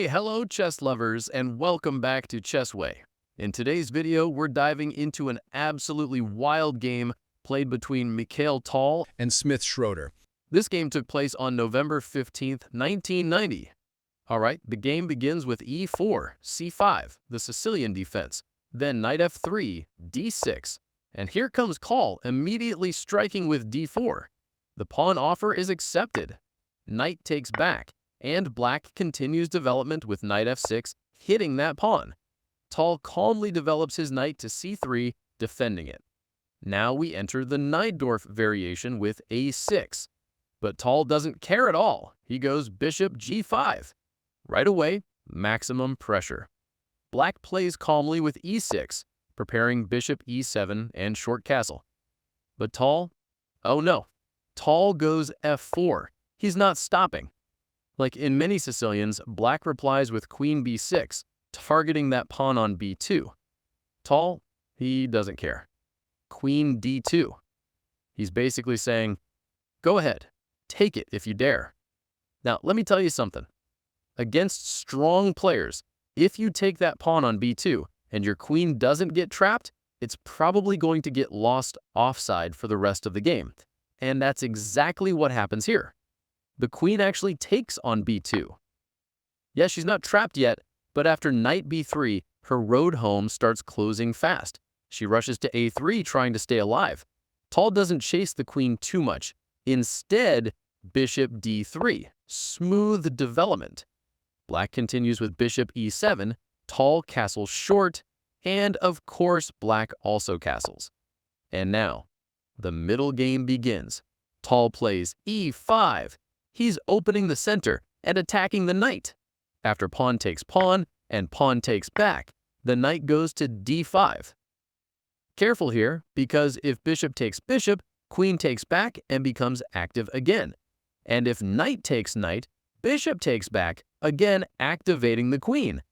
Hey, hello chess lovers, and welcome back to Chessway. In today's video, we're diving into an absolutely wild game played between Mikhail Tal and Smith Schroeder. This game took place on November 15th, 1990. Alright, the game begins with e4, c5, the Sicilian defense, then knight f3, d6, and here comes Tal immediately striking with d4. The pawn offer is accepted. Knight takes back, and black continues development with knight f6, hitting that pawn. Tal calmly develops his knight to c3, defending it. Now we enter the Najdorf variation with a6. But Tal doesn't care at all. He goes bishop g5. Right away, maximum pressure. Black plays calmly with e6, preparing bishop e7 and short castle. But Tal? Oh no. Tal goes f4. He's not stopping. Like in many Sicilians, black replies with queen b6, targeting that pawn on b2. Tal, he doesn't care. Queen d2. He's basically saying, go ahead, take it if you dare. Now, let me tell you something. Against strong players, if you take that pawn on b2 and your queen doesn't get trapped, it's probably going to get lost offside for the rest of the game. And that's exactly what happens here. The queen actually takes on b2. Yes, she's not trapped yet, but after knight b3, her road home starts closing fast. She rushes to a3 trying to stay alive. Tal doesn't chase the queen too much. Instead, bishop d3, smooth development. Black continues with bishop e7, Tal castles short, and of course black also castles. And now, the middle game begins. Tal plays e5. He's opening the center and attacking the knight. After pawn takes pawn and pawn takes back, the knight goes to d5. Careful here, because if bishop takes bishop, queen takes back and becomes active again. And if knight takes knight, bishop takes back, again activating the queen.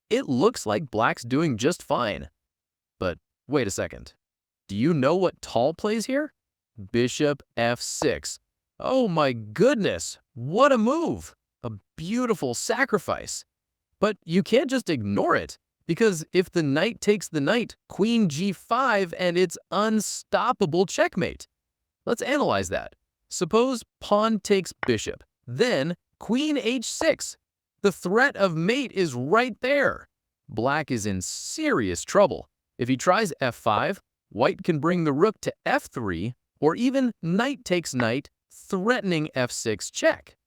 It looks like black's doing just fine. But wait a second. Do you know what Tal plays here? Bishop f6. Oh my goodness, what a move! A beautiful sacrifice. But you can't just ignore it, because if the knight takes the knight, queen g5 and it's unstoppable checkmate. Let's analyze that. Suppose pawn takes bishop, then queen h6. The threat of mate is right there. Black is in serious trouble. If he tries f5, white can bring the rook to f3, or even knight takes knight, threatening f6 check.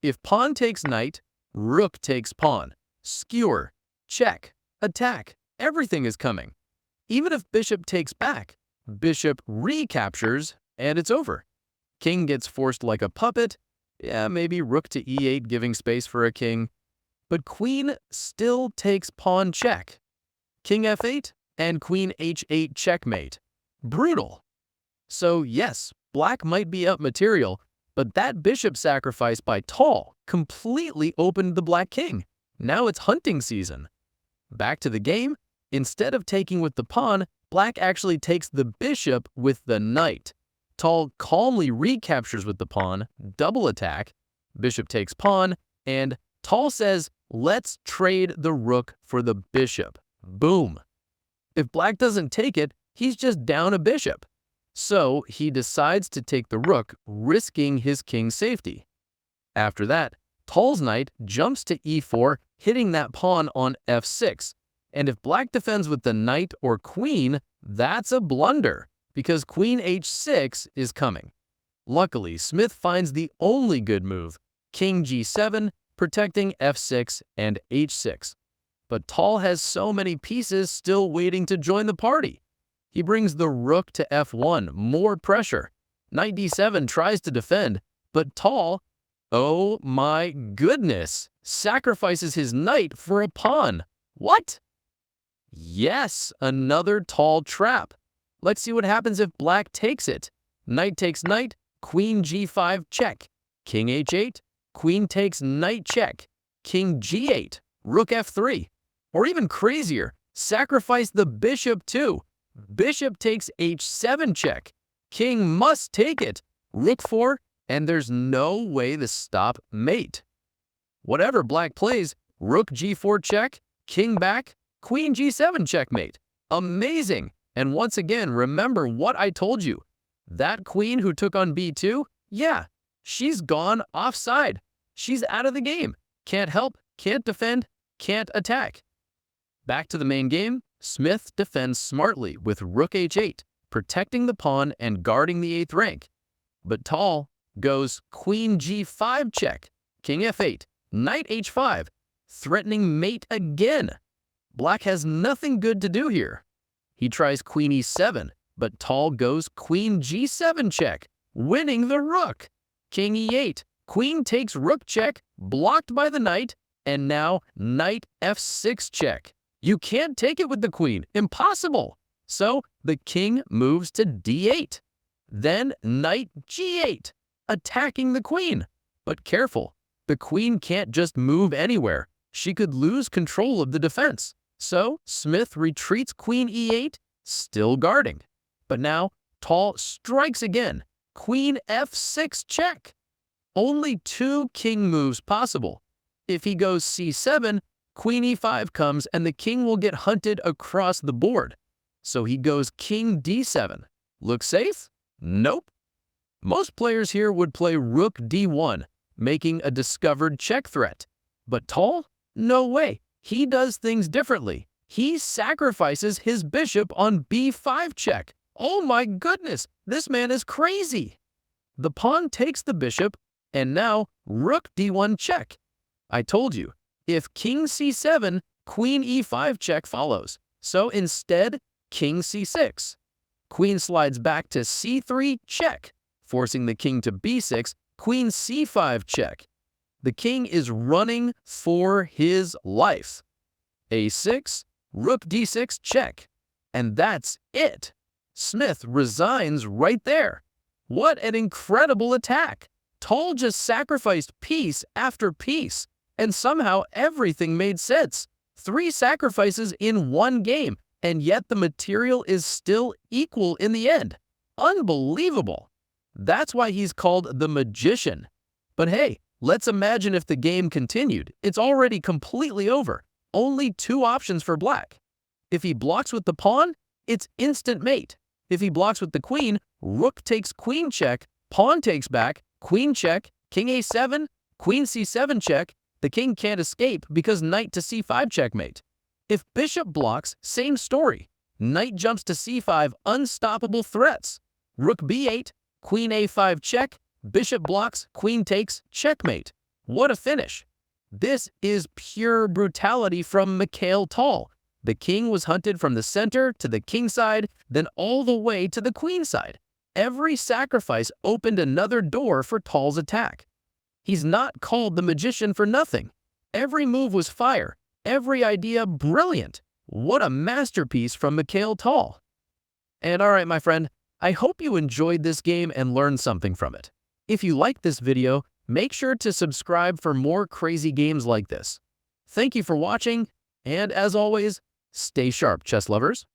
If pawn takes knight, rook takes pawn, skewer, check, attack, everything is coming. Even if bishop takes back, bishop recaptures, and it's over. King gets forced like a puppet, yeah, maybe rook to e8 giving space for a king, but queen still takes pawn check. King f8 and queen h8 checkmate. Brutal. So yes, black might be up material, but that bishop sacrifice by Tal completely opened the black king. Now it's hunting season. Back to the game, instead of taking with the pawn, black actually takes the bishop with the knight. Tal calmly recaptures with the pawn, double attack, bishop takes pawn, and Tal says, let's trade the rook for the bishop. Boom. If black doesn't take it, he's just down a bishop. So he decides to take the rook, risking his king's safety. After that, Tal's knight jumps to e4, hitting that pawn on f6. And if black defends with the knight or queen, that's a blunder, because queen h6 is coming. Luckily, Smith finds the only good move, king g7, protecting f6 and h6. But Tal has so many pieces still waiting to join the party. He brings the rook to f1, more pressure. Knight d7 tries to defend, but Tal, oh my goodness, sacrifices his knight for a pawn. What? Yes, another Tal trap. Let's see what happens if black takes it. Knight takes knight, queen g5 check. King h8, queen takes knight check. King g8, rook f3. Or even crazier, sacrifice the bishop too. Bishop takes h7 check. King must take it. Rook 4, and there's no way to stop mate. Whatever black plays, Rook g4 check, king back, queen g7 checkmate. Amazing! And once again, remember what I told you. That queen who took on b2, yeah, she's gone offside. She's out of the game. Can't help, can't defend, can't attack. Back to the main game, Smith defends smartly with rook h8, protecting the pawn and guarding the 8th rank. But Tal goes queen g5 check, king f8, knight h5, threatening mate again. Black has nothing good to do here. He tries queen e7, but Tal goes queen g7 check, winning the rook. King e8, queen takes rook check, blocked by the knight, and now knight f6 check. You can't take it with the queen, impossible. So the king moves to d8. Then knight g8, attacking the queen. But careful, the queen can't just move anywhere. She could lose control of the defense. So Smith retreats queen e8, still guarding. But now Tal strikes again, queen f6 check. Only 2 king moves possible. If he goes c7, queen e5 comes and the king will get hunted across the board. So he goes king d7. Look safe? Nope. Most players here would play rook d1, making a discovered check threat. But Tal? No way. He does things differently. He sacrifices his bishop on b5 check. Oh my goodness, this man is crazy. The pawn takes the bishop, and now rook d1 check. I told you, if king c7, queen e5 check follows. So instead, king c6. Queen slides back to c3 check, forcing the king to b6, queen c5 check. The king is running for his life. a6, rook d6 check. And that's it. Smith resigns right there. What an incredible attack. Tal just sacrificed piece after piece, and somehow everything made sense. 3 sacrifices in 1 game, and yet the material is still equal in the end. Unbelievable. That's why he's called the magician. But hey, let's imagine if the game continued. It's already completely over. Only 2 options for black. If he blocks with the pawn, it's instant mate. If he blocks with the queen, rook takes queen check, pawn takes back, queen check, king a7, queen c7 check. The king can't escape because knight to c5 checkmate. If bishop blocks, same story. Knight jumps to c5, unstoppable threats. Rook b8, queen a5 check, bishop blocks, queen takes, checkmate. What a finish. This is pure brutality from Mikhail Tal. The king was hunted from the center to the king side, then all the way to the queen side. Every sacrifice opened another door for Tal's attack. He's not called the magician for nothing. Every move was fire. Every idea brilliant. What a masterpiece from Mikhail Tal. And alright, my friend, I hope you enjoyed this game and learned something from it. If you liked this video, make sure to subscribe for more crazy games like this. Thank you for watching, and as always, stay sharp, chess lovers.